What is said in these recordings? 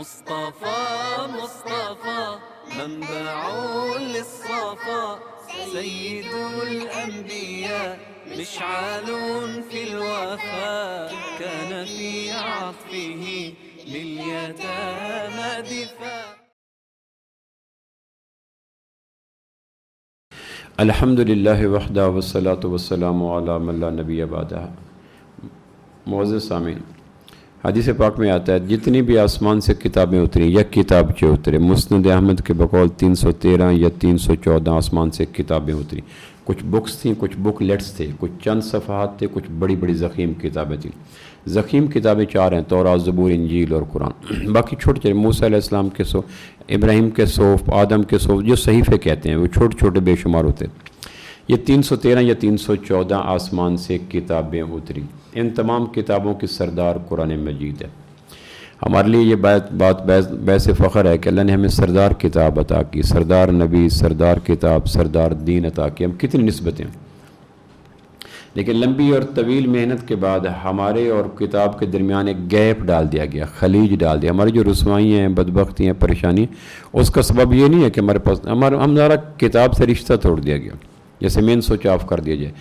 مصطفى مصطفى منبع للصفا سيد الأنبياء مشعل في الوفاء كان في عطفه لليتامى دفاع. الحمد للہ وحدہ والصلاۃ والسلام علی من لا نبی بعدہ. معزز سامعین، حدیث پاک میں آتا ہے جتنی بھی آسمان سے کتابیں اتری یک کتاب جو اترے. مسند احمد کے بقول 313 یا 314 آسمان سے کتابیں اتری. کچھ بکس تھیں، کچھ بک لیٹس تھے، کچھ چند صفحات تھے، کچھ بڑی بڑی ضخیم کتابیں تھیں. ضخیم کتابیں 4 ہیں: تورات، زبور، انجیل اور قرآن. باقی چھوٹے چھوٹے موسیٰ علیہ السلام کے ابراہیم کے صحف، آدم کے صحف، جو صحیفے کہتے ہیں وہ چھوٹے چھوٹے بے شمار ہوتے. یہ 313 یا 314 آسمان سے کتابیں اتری. ان تمام کتابوں کی سردار قرآن مجید ہے. ہمارے لیے یہ بات باعث فخر ہے کہ اللہ نے ہمیں سردار کتاب عطا کی، سردار نبی، سردار کتاب، سردار دین عطا کی. ہم کتنی نسبتیں، لیکن لمبی اور طویل محنت کے بعد ہمارے اور کتاب کے درمیان ایک گیپ ڈال دیا گیا، خلیج ڈال دیا. ہماری جو رسوائیاں ہیں، بدبختی ہیں، پریشانی، اس کا سبب یہ نہیں ہے کہ ہمارے پاس ہمارا کتاب سے رشتہ توڑ دیا گیا، جیسے مین سوئچ آف کر دیا جائے.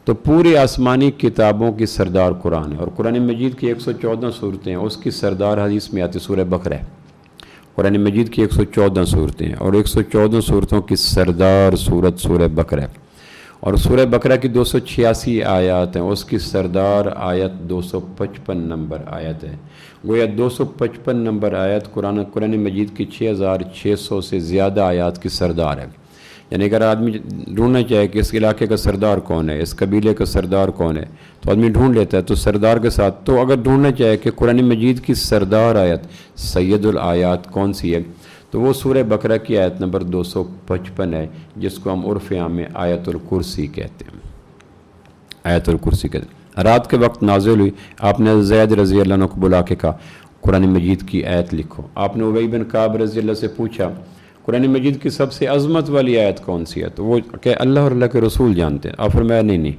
تو پوری آسمانی کتابوں کی سردار قرآن ہے. اور قرآن مجید کی 114 صورتیں ہیں، اس کی سردار حدیث میں آتی سورہ بقرہ ہے. قرآن مجید کی 114 صورتیں ہیں اور 114 صورتوں کی سردار صورت سورہ بقرہ ہے. اور سورہ بقرہ کی 286 آیات ہیں، اس کی سردار آیت 255 نمبر آیت ہے. گویا 255 نمبر آیت قرآن مجید کی 6600 سے زیادہ آیات کی سردار ہے. یعنی اگر آدمی ڈھونڈنا چاہے کہ اس علاقے کا سردار کون ہے، اس قبیلے کا سردار کون ہے، تو آدمی ڈھونڈ لیتا ہے. تو سردار کے ساتھ تو اگر ڈھونڈنا چاہے کہ قرآن مجید کی سردار آیت، سید الآیات کون سی ہے، تو وہ سورہ بقرہ کی آیت نمبر 255 ہے، جس کو ہم عرف عام میں آیت الکرسی کہتے ہیں. آیت الکرسی کہتے ہیں. رات کے وقت نازل ہوئی. آپ نے زید رضی اللہ عنہ کو بلا کے کہا قرآن مجید کی آیت لکھو. آپ نے ابی بن کعب رضی اللہ سے پوچھا قرآن مجید کی سب سے عظمت والی آیت کون سی ہے، تو وہ کہ اللہ اور اللہ کے رسول جانتے ہیں. آپ فرمایا نہیں،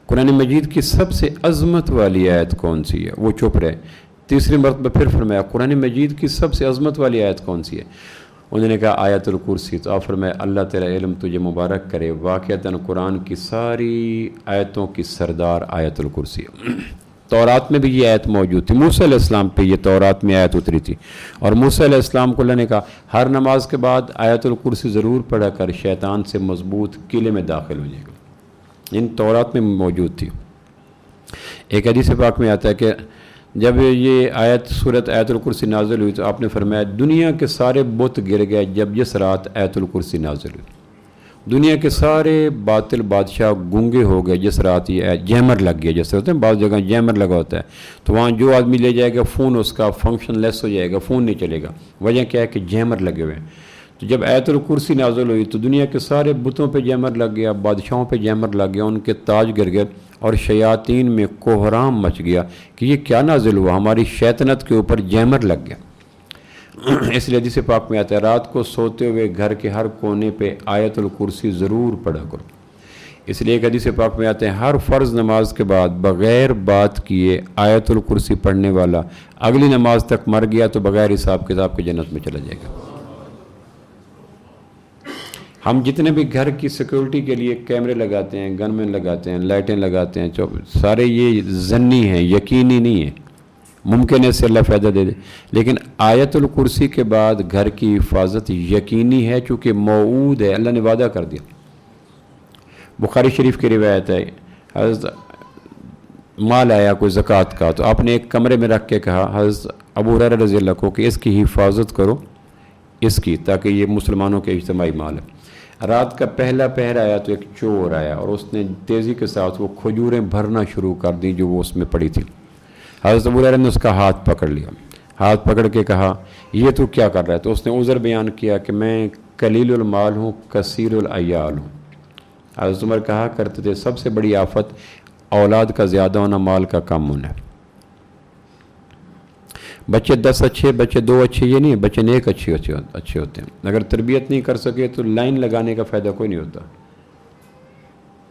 قرآن مجید کی سب سے عظمت والی آیت کون سی ہے. وہ چپ رہے. تیسری مرتبہ پھر فرمایا قرآن مجید کی سب سے عظمت والی آیت کون سی ہے. انہوں نے کہا آیت الکرسی. تو آپ فرمایا اللہ تیرا علم تجھے مبارک کرے، واقعتاً قرآن کی ساری آیتوں کی سردار آیت الکرسی ہے. تورات میں بھی یہ آیت موجود تھی. موسیٰ علیہ السلام پہ یہ تورات میں آیت اتری تھی. اور موسیٰ علیہ السلام کو اللہ نے کہا ہر نماز کے بعد آیت الکرسی ضرور پڑھا کر، شیطان سے مضبوط قلعے میں داخل ہو جائے گا. ان تورات میں موجود تھی. ایک حدیث پاک میں آتا ہے کہ جب یہ سورت آیت الکرسی نازل ہوئی تو آپ نے فرمایا دنیا کے سارے بت گر گئے جب جس رات آیت الکرسی نازل ہوئی. دنیا کے سارے باطل بادشاہ گونگے ہو گئے جس رات یہ جیمر لگ گیا. جیسے ہوتے ہیں بعض جگہ جیمر لگا ہوتا ہے، تو وہاں جو آدمی لے جائے گا فون اس کا فنکشن لیس ہو جائے گا، فون نہیں چلے گا. وجہ کیا ہے کہ جیمر لگے ہوئے ہیں. تو جب آیت الکرسی نازل ہوئی تو دنیا کے سارے بتوں پہ جیمر لگ گیا، بادشاہوں پہ جیمر لگ گیا، ان کے تاج گر گئے اور شیاطین میں کوہرام مچ گیا کہ یہ کیا نازل ہوا، ہماری شیطنت کے اوپر جیمر لگ گیا. اس لیے حدیث پاک میں آتا ہے رات کو سوتے ہوئے گھر کے ہر کونے پہ آیت الکرسی ضرور پڑھا کرو. اس لیے ایک حدیث پاک میں آتے ہیں ہر فرض نماز کے بعد بغیر بات کیے آیت الکرسی پڑھنے والا اگلی نماز تک مر گیا تو بغیر حساب کتاب کے جنت میں چلا جائے گا. ہم جتنے بھی گھر کی سیکورٹی کے لیے کیمرے لگاتے ہیں، گن مین لگاتے ہیں، لائٹیں لگاتے ہیں، سارے یہ ظنی ہیں، یقینی نہیں ہیں. ممکن ہے اس سے اللہ فائدہ دے دے، لیکن آیت الکرسی کے بعد گھر کی حفاظت یقینی ہے، چونکہ موعود ہے، اللہ نے وعدہ کر دیا. بخاری شریف کی روایت ہے حضرت مال آیا کوئی زکوٰۃ کا، تو آپ نے ایک کمرے میں رکھ کے کہا حضرت ابو ہریرہ رضی اللہ کو کہ اس کی حفاظت کرو اس کی، تاکہ یہ مسلمانوں کے اجتماعی مال ہے. رات کا پہلا پہر آیا تو ایک چور آیا اور اس نے تیزی کے ساتھ وہ کھجوریں بھرنا شروع کر دیں جو وہ اس میں پڑی تھی. حضرت ابو ہریرہ نے اس کا ہاتھ پکڑ لیا، ہاتھ پکڑ کے کہا یہ تو کیا کر رہا ہے. تو اس نے عذر بیان کیا کہ میں قلیل المال ہوں کثیر العیال ہوں. حضرت عمر کہا کرتے تھے سب سے بڑی آفت اولاد کا زیادہ ہونا، مال کا کم ہونا ہے. بچے 10 اچھے، بچے 2 اچھے یہ نہیں ہے، بچے نیک اچھے ہوتے ہیں. اگر تربیت نہیں کر سکے تو لائن لگانے کا فائدہ کوئی نہیں ہوتا.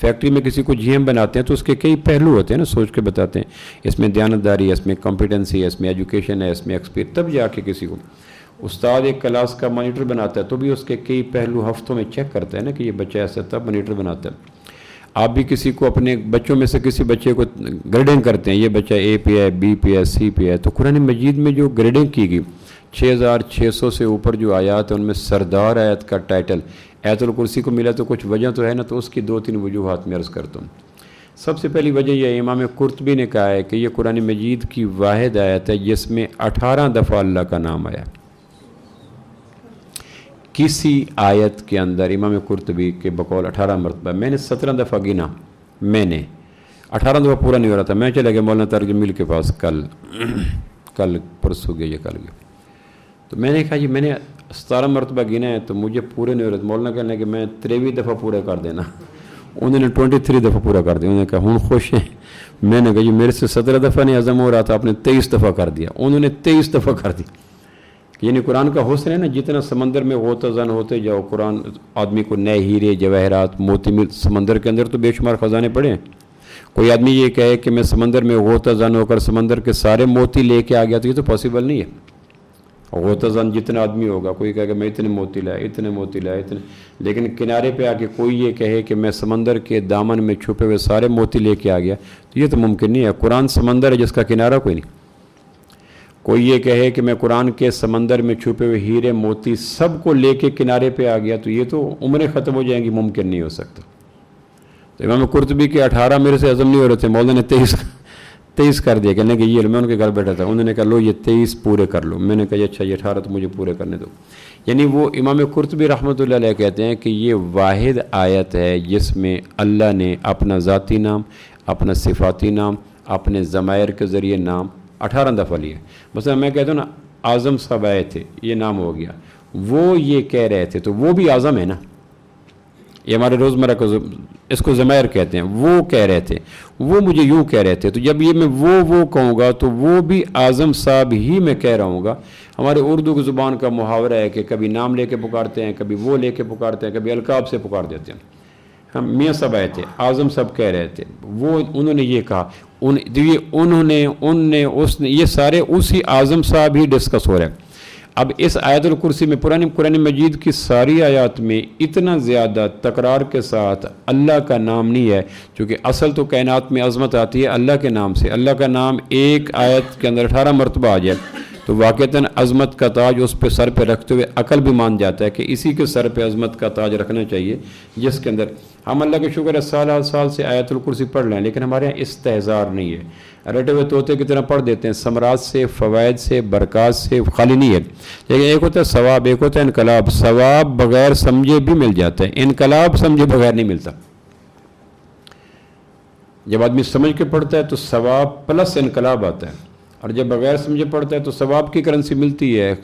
فیکٹری میں کسی کو جی ایم بناتے ہیں تو اس کے کئی پہلو ہوتے ہیں نا، سوچ کے بتاتے ہیں، اس میں دیانتداری ہے، اس میں کمپیٹنسی ہے، اس میں ایجوکیشن ہے، اس میں ایکسپیرینس، تب جا کے کسی کو استاد ایک کلاس کا مانیٹر بناتا ہے تو بھی اس کے کئی پہلو ہفتوں میں چیک کرتا ہے نا کہ یہ بچہ ایسا، تب مانیٹر بناتا ہے۔ آپ بھی کسی کو اپنے بچوں میں سے کسی بچے کو گریڈنگ کرتے ہیں، یہ بچہ اے پہ ہے، بی پہ ہے، سی پہ ہے، تو قرآن مجید میں جو گریڈنگ کی گئی 6600 سے اوپر جو آیات ہیں ان میں سردار آیت کا ٹائٹل آیت الکرسی کو ملا، تو کچھ وجہ تو ہے نا، تو اس کی 2-3 وجوہات میں عرض کرتا ہوں۔ سب سے پہلی وجہ یہ امام قرطبی نے کہا ہے کہ یہ قرآن مجید کی واحد آیت ہے جس میں 18 دفعہ اللہ کا نام آیا۔ کسی آیت کے اندر امام قرطبی کے بقول 18 مرتبہ، میں نے 17 دفعہ گنا، میں نے 18 دفعہ پورا نہیں ہو رہا تھا، میں چلا گیا مولانا طارق جمیل کے پاس کل پرسوں گیا یا کل گیا، تو میں نے کہا جی میں نے 17 مرتبہ گنا ہے تو مجھے پورے نہیں ہو رہے، مولانا کہنے لگے کہ میں 23 دفعہ پورا کر دینا، انہوں نے 23 دفعہ پورا کر دیا، انہوں نے کہا ہوں خوش ہیں، میں نے کہا جی میرے سے 17 دفعہ نہیں ہضم ہو رہا تھا، آپ نے 23 دفعہ کر دیا، انہوں نے 23 دفعہ کر دی۔ یعنی قرآن کا حسن ہے نا، جتنا سمندر میں غوطہ زن ہوتے جاؤ، قرآن آدمی کو نئے ہیرے جواہرات موتی مل، سمندر کے اندر تو بے شمار خزانے پڑے ہیں۔ کوئی آدمی یہ کہے کہ میں سمندر میں غوطہ زن ہو کر سمندر کے سارے موتی لے کے آ گیا تو یہ تو پاسبل نہیں ہے۔ غوطہ زن جتنا آدمی ہوگا، کوئی کہے کہ میں اتنے موتی لائے، اتنے موتی لائے، اتنے، لیکن کنارے پہ آ کے کوئی یہ کہے کہ میں سمندر کے دامن میں چھپے ہوئے سارے موتی لے کے آ گیا تو یہ تو ممکن نہیں ہے۔ قرآن سمندر ہے جس کا کنارہ کوئی نہیں۔ کوئی یہ کہے کہ میں قرآن کے سمندر میں چھپے ہوئے ہیرے موتی سب کو لے کے کنارے پہ آ گیا تو یہ تو عمریں ختم ہو جائیں گی، ممکن نہیں ہو سکتا۔ تو امام قرطبی کے 18 میرے سے ہضم نہیں ہو رہے تھے، مولانا نے 23 کر دیا، کہنے کہ یہ میں ان کے گھر بیٹھا تھا، انہوں نے کہا لو یہ 23 پورے کر لو، میں نے کہا اچھا یہ 18 تو مجھے پورے کرنے دو۔ یعنی وہ امام قرطبی رحمۃ اللہ علیہ کہتے ہیں کہ یہ واحد آیت ہے جس میں اللہ نے اپنا ذاتی نام، اپنا صفاتی نام، اپنے ضمائر کے ذریعے نام 18 دفعہ لیے۔ مثلا میں کہتا ہوں نا اعظم صاحب آئے تھے، یہ نام ہو گیا، وہ یہ کہہ رہے تھے تو وہ بھی اعظم ہے نا، یہ ہمارے روزمرہ کو اس کو ضمائر کہتے ہیں، وہ کہہ رہے تھے، وہ مجھے یوں کہہ رہے تھے، تو جب یہ میں وہ کہوں گا تو وہ بھی اعظم صاحب ہی میں کہہ رہا ہوں گا۔ ہمارے اردو کی زبان کا محاورہ ہے کہ کبھی نام لے کے پکارتے ہیں، کبھی وہ لے کے پکارتے ہیں، کبھی القاب سے پکار دیتے ہیں۔ ہم میاں صاحب آئے تھے، اعظم صاحب کہہ رہے تھے، وہ انہوں نے یہ کہا، اس نے، یہ سارے اسی اعظم صاحب ہی ڈسکس ہو رہے ہیں۔ اب اس آیت الکرسی میں قرآن مجید کی ساری آیات میں اتنا زیادہ تکرار کے ساتھ اللہ کا نام نہیں ہے، چونکہ اصل تو کائنات میں عظمت آتی ہے اللہ کے نام سے۔ اللہ کا نام ایک آیت کے اندر 18 مرتبہ آ جائے تو واقعتاً عظمت کا تاج اس پہ سر پہ رکھتے ہوئے عقل بھی مان جاتا ہے کہ اسی کے سر پہ عظمت کا تاج رکھنا چاہیے، جس کے اندر ہم اللہ کے شکر ہے سال سے آیت الکرسی پڑھ لیں، لیکن ہمارے یہاں استحضار نہیں ہے، رٹے ہوئے طوطے کی طرح پڑھ دیتے ہیں، ثمرات سے، فوائد سے، برکات سے خالی نہیں ہے۔ لیکن ایک ہوتا ہے ثواب، ایک ہوتا ہے انقلاب۔ ثواب بغیر سمجھے بھی مل جاتا ہے، انقلاب سمجھے بغیر نہیں ملتا۔ جب آدمی سمجھ کے پڑھتا ہے تو ثواب پلس انقلاب آتا ہے، اور جب بغیر سمجھے پڑھتا ہے تو ثواب کی کرنسی ملتی ہے،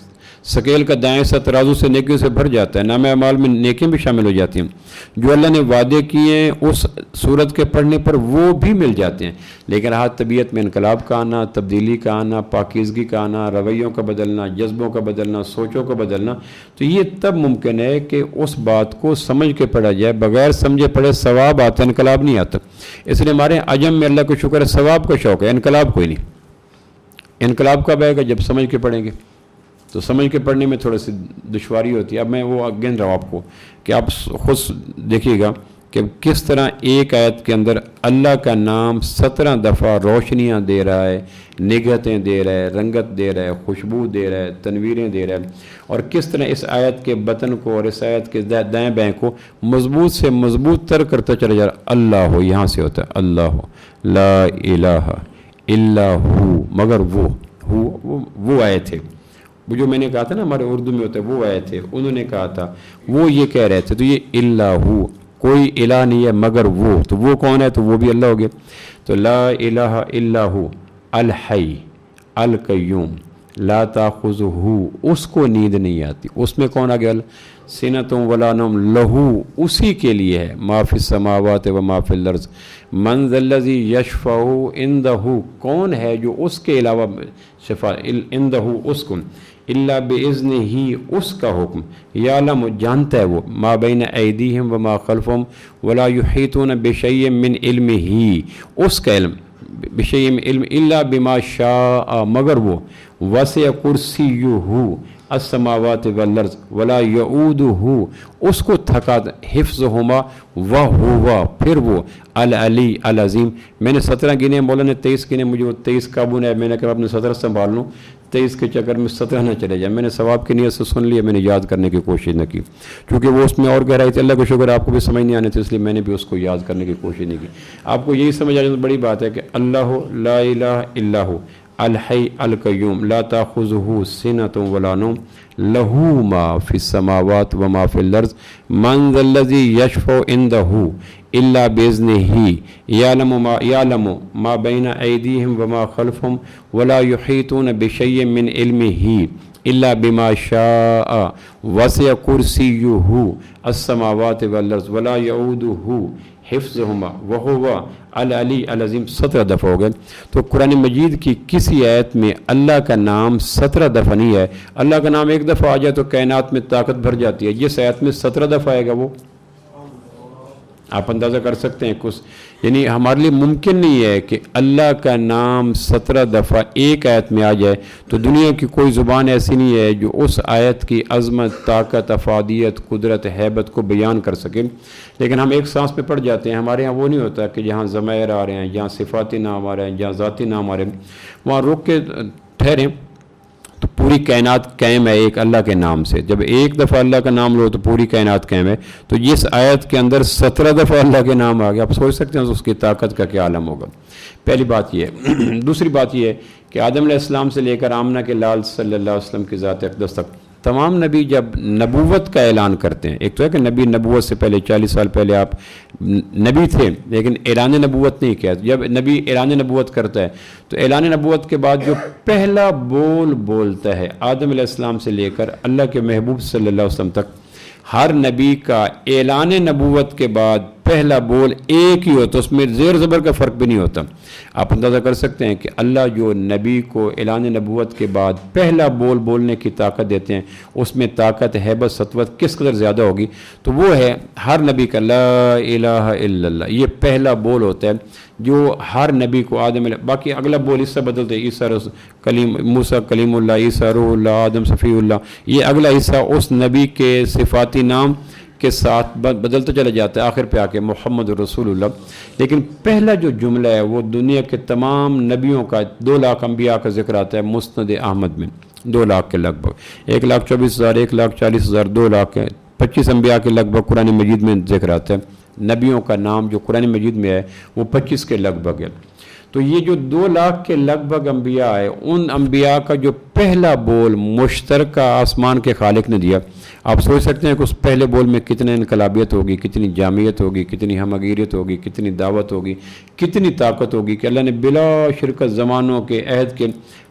سکیل کا دائیں سا ترازو سے نیکیوں سے بھر جاتا ہے، نام اعمال میں نیکیاں بھی شامل ہو جاتی ہیں، جو اللہ نے وعدے کیے ہیں اس صورت کے پڑھنے پر وہ بھی مل جاتے ہیں۔ لیکن رہا طبیعت میں انقلاب کا آنا، تبدیلی کا آنا، پاکیزگی کا آنا، رویوں کا بدلنا، جذبوں کا بدلنا، سوچوں کا بدلنا، تو یہ تب ممکن ہے کہ اس بات کو سمجھ کے پڑھا جائے، بغیر سمجھے پڑھے ثواب آتا، انقلاب نہیں آتا۔ اس لیے ہمارے عجم میں اللہ کا شکر ہے ثواب کا شوق ہے، انقلاب کوئی نہیں۔ انقلاب کب آئے گا؟ جب سمجھ کے پڑھیں گے، تو سمجھ کے پڑھنے میں تھوڑی سی دشواری ہوتی ہے۔ اب میں وہ گن رہا ہوں آپ کو کہ آپ خود دیکھیے گا کہ کس طرح ایک آیت کے اندر اللہ کا نام 17 دفعہ روشنیاں دے رہا ہے، نگہتیں دے رہا ہے، رنگت دے رہا ہے، خوشبو دے رہا ہے، تنویریں دے رہا ہے، اور کس طرح اس آیت کے بطن کو اور اس آیت کے دائیں بائیں کو مضبوط سے مضبوط تر کرتا چلا جا رہا۔ اللہ ہو یہاں سے ہوتا ہے، اللہ ہو، لا الہ الا ہو، مگر وہ آئے تھے، وہ جو میں نے کہا تھا نا ہمارے اردو میں ہوتا ہے، وہ آئے تھے، انہوں نے کہا تھا، وہ یہ کہہ رہے تھے، تو یہ اللہ ہو، کوئی الہ نہیں ہے مگر وہ، تو وہ کون ہے؟ تو وہ بھی اللہ ہو گیا۔ تو لا الہ الا ہو الحی القیوم لا تاخذہ، اس کو نیند نہیں آتی، اس میں کون آ گیا؟ سنۃ ولا نوم، لہو اسی کے لیے ہے، ما فی السماوات و ما فی الارض، من ذا الذی یشفع عندہ، کون ہے جو اس کے علاوہ شفاعت عندہ، اس کو الا باذن ہی، اس کا حکم، یعلم جانتا ہے وہ، ما بین ایدیہم وما خلفہم ولا یحیطون بشیء من علمہ، اس کا علم، بشیء من علم الا بما شاء، مگر وہ، وسع کرسیہ السماوات والارض ولا یعودہ، اس کو تھکا حفظہما وہو، پھر وہ العلی العظیم۔ میں نے 17 گنے، مولا نے 23 گنے، مجھے وہ 23 قابو نہیں ہے، میں نے کہا اپنے 17 سنبھال لوں، 23 کے چکر میں 17 نہ چلے جائے۔ میں نے ثواب کی نیت سے سن لیا، میں نے یاد کرنے کی کوشش نہ کی، کیونکہ وہ اس میں اور گہرائی تھی۔ اللہ کا شکر آپ کو بھی سمجھ نہیں آنے تھے، اس لیے میں نے بھی اس کو یاد کرنے کی کوشش نہیں کی۔ آپ کو یہی سمجھ آ جائے تو بڑی بات ہے کہ اللہ لا الہ الا ہو الحی القیوم لا تاخذہ سنۃ ولا نوم لہ ما فی السماوات وما فی الارض من ذا الذی یشفع عندہ الا باذنہ یعلم ما بین ایدیہم وما خلفہم ولا یحیطون بشیء من علمہ الا بما شاء وسع کرسیہ السماوات والارض ولا یعودہ حفظہما وہو العلی العظیم۔ 17 دفعہ ہو گئے۔ تو قرآن مجید کی کسی آیت میں اللہ کا نام 17 دفعہ نہیں ہے۔ اللہ کا نام ایک دفعہ آ جائے تو کائنات میں طاقت بھر جاتی ہے، جس آیت میں 17 دفعہ آئے گا وہ آپ اندازہ کر سکتے ہیں کچھ، یعنی ہمارے لیے ممکن نہیں ہے کہ اللہ کا نام 17 دفعہ ایک آیت میں آ جائے، تو دنیا کی کوئی زبان ایسی نہیں ہے جو اس آیت کی عظمت، طاقت، افادیت، قدرت، ہیبت کو بیان کر سکے۔ لیکن ہم ایک سانس پہ پڑ جاتے ہیں۔ ہمارے ہاں وہ نہیں ہوتا کہ جہاں ضمائر آ رہے ہیں، جہاں صفاتی نام آ رہے ہیں، جہاں ذاتی نام آ رہے ہیں، وہاں رک کے ٹھہریں تو پوری کائنات قائم ہے ایک اللہ کے نام سے۔ جب ایک دفعہ اللہ کا نام لو تو پوری کائنات قائم ہے۔ تو جس آیت کے اندر 17 دفعہ اللہ کے نام آ گیا، آپ سوچ سکتے ہیں اس کی طاقت کا کیا عالم ہوگا۔ پہلی بات یہ ہے۔ دوسری بات یہ ہے کہ آدم علیہ السلام سے لے کر آمنہ کے لال صلی اللہ علیہ وسلم کی ذات اقدس تک تمام نبی جب نبوت کا اعلان کرتے ہیں، ایک تو ہے کہ نبی نبوت سے پہلے 40 سال پہلے آپ نبی تھے لیکن اعلان نبوت نہیں کیا، جب نبی اعلان نبوت کرتا ہے تو اعلان نبوت کے بعد جو پہلا بول بولتا ہے آدم علیہ السلام سے لے کر اللہ کے محبوب صلی اللہ علیہ وسلم تک، ہر نبی کا اعلان نبوت کے بعد پہلا بول ایک ہی ہوتا، اس میں زیر زبر کا فرق بھی نہیں ہوتا۔ آپ اندازہ کر سکتے ہیں کہ اللہ جو نبی کو اعلان نبوت کے بعد پہلا بول بولنے کی طاقت دیتے ہیں، اس میں طاقت، ہیبت، سطوت کس قدر زیادہ ہوگی، تو وہ ہے ہر نبی کا لا الہ الا اللہ، یہ پہلا بول ہوتا ہے جو ہر نبی کو آدم علیہ، باقی اگلا بول اس سے بدلتے، عیسیٰ کلیم، موسیٰ کلیم اللہ، عیسیٰ روح اللہ، آدم صفی اللہ، یہ اگلا حصہ اس نبی کے صفاتی نام کے ساتھ بدلتا چلا جاتا ہے، آخر پہ آ کے محمد رسول اللہ۔ لیکن پہلا جو جملہ ہے وہ دنیا کے تمام نبیوں کا، 2 لاکھ انبیاء کا ذکر آتا ہے مسند احمد میں، 2 لاکھ کے لگ بھگ، 1,24,000، 1,40,000، 2 لاکھ ہے، 25 انبیاء کے لگ بھگ قرآن مجید میں ذکر آتا ہے۔ نبیوں کا نام جو قرآن مجید میں ہے وہ 25 کے لگ بھگ ہے۔ تو یہ جو 2 لاکھ کے لگ بھگ انبیاء ہے، ان انبیاء کا جو پہلا بول مشترکہ آسمان کے خالق نے دیا، آپ سوچ سکتے ہیں کہ اس پہلے بول میں کتنے انقلابیت ہوگی، کتنی جامعیت ہوگی، کتنی ہمگیریت ہوگی، کتنی دعوت ہوگی، کتنی طاقت ہوگی کہ اللہ نے بلا شرکت زمانوں کے عہد کے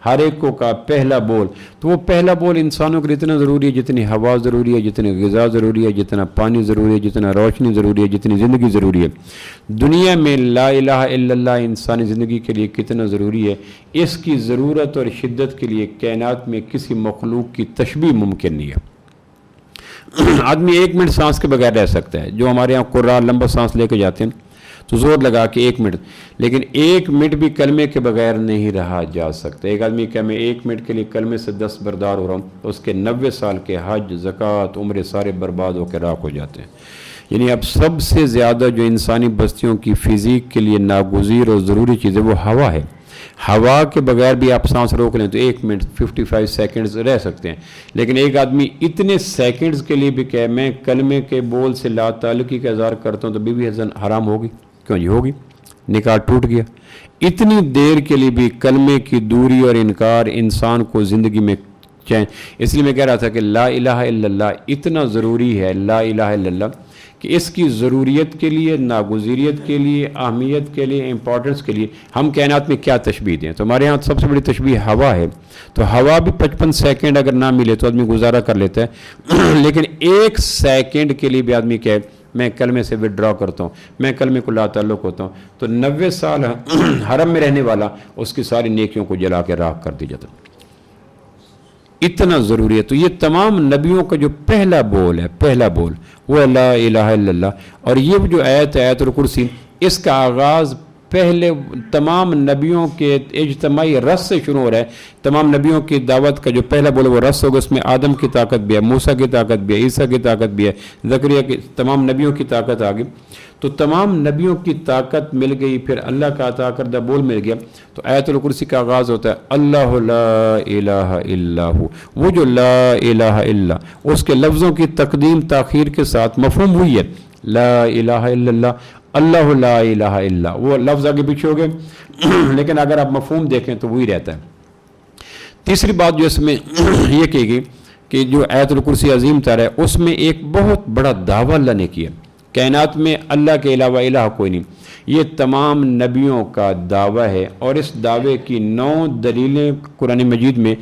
ہر ایک کو کا پہلا بول۔ تو وہ پہلا بول انسانوں کے لیے اتنا ضروری ہے جتنی ہوا ضروری ہے، جتنی غذا ضروری ہے، جتنا پانی ضروری ہے، جتنا روشنی ضروری ہے، جتنی زندگی ضروری ہے۔ دنیا میں لا الہ الا اللہ انسانی زندگی کے لیے کتنا ضروری ہے، اس کی ضرورت اور شدت کے لیے کائنات میں کسی مخلوق کی تشبیہ ممکن نہیں ہے۔ آدمی 1 منٹ سانس کے بغیر رہ سکتا ہے، جو ہمارے یہاں قرآ لمبا سانس لے کے جاتے ہیں تو زور لگا کے 1 منٹ، لیکن 1 منٹ بھی کلمے کے بغیر نہیں رہا جا سکتا۔ ایک آدمی کہ میں 1 منٹ کے لیے کلمے سے دستبردار ہو رہا ہوں تو اس کے 90 سال کے حج، زکوٰۃ، عمرے سارے برباد ہو کے راکھ ہو جاتے ہیں۔ یعنی اب سب سے زیادہ جو انسانی بستیوں کی فزیک کے لیے ناگزیر اور ضروری چیز ہے وہ ہوا ہے۔ ہوا کے بغیر بھی آپ سانس روک لیں تو 1 منٹ 55 سیکنڈز رہ سکتے ہیں، لیکن ایک آدمی اتنے سیکنڈز کے لیے بھی کہ میں کلمے کے بول سے لا تعلقی کا اظہار کرتا ہوں تو بیوی حرام ہوگی؟ کیوں جی ہوگی، نکاح ٹوٹ گیا۔ اتنی دیر کے لیے بھی کلمے کی دوری اور انکار انسان کو زندگی میں چین، اس لیے میں کہہ رہا تھا کہ لا الہ الا اللہ اتنا ضروری ہے، لا الہ الا اللہ، کہ اس کی ضروریت کے لیے، ناگزیریت کے لیے، اہمیت کے لیے، امپورٹنس کے لیے ہم کائنات میں کیا تشبیہ دیں۔ تو ہمارے ہاں سب سے بڑی تشبیہ ہوا ہے، تو ہوا بھی 55 سیکنڈ اگر نہ ملے تو آدمی گزارا کر لیتا ہے، لیکن 1 سیکنڈ کے لیے بھی آدمی کہے میں کلمے سے وڈرا کرتا ہوں، میں کلمے کو لا تعلق ہوتا ہوں، تو 90 سال حرم میں رہنے والا اس کی ساری نیکیوں کو جلا کے راکھ کر دی جاتا ہے۔ اتنا ضروری ہے. تو یہ تمام نبیوں کا جو پہلا بول ہے، پہلا بول وہ لا الہ الا اللہ. اور یہ جو آیت ہے آیت الکرسی، اس کا آغاز پہلے تمام نبیوں کے اجتماعی رس سے شروع ہو رہا ہے. تمام نبیوں کی دعوت کا جو پہلا بول وہ رس ہوگا. اس میں آدم کی طاقت بھی ہے، موسیٰ کی طاقت بھی ہے، عیسیٰ کی طاقت بھی ہے، زکریا کی، تمام نبیوں کی طاقت آ گئی. تو تمام نبیوں کی طاقت مل گئی، پھر اللہ کا عطا کردہ بول مل گیا. تو آیت الکرسی کا آغاز ہوتا ہے اللہ لا الہ الا ہو. وہ جو لا الہ الا، اس کے لفظوں کی تقدیم تاخیر کے ساتھ مفہوم ہوئی ہے. لا الہ الا اللہ، اللہ لا الہ الا، وہ لفظ آگے پیچھے ہو گئے لیکن اگر آپ مفہوم دیکھیں تو وہی رہتا ہے. تیسری بات جو اس میں یہ کی گئی کہ جو آیت الکرسی عظیم تر ہے، اس میں ایک بہت بڑا دعویٰ اللہ نے کیا. کائنات میں اللہ کے علاوہ الہ کوئی نہیں. یہ تمام نبیوں کا دعویٰ ہے، اور اس دعوے کی 9 دلیلیں قرآن مجید میں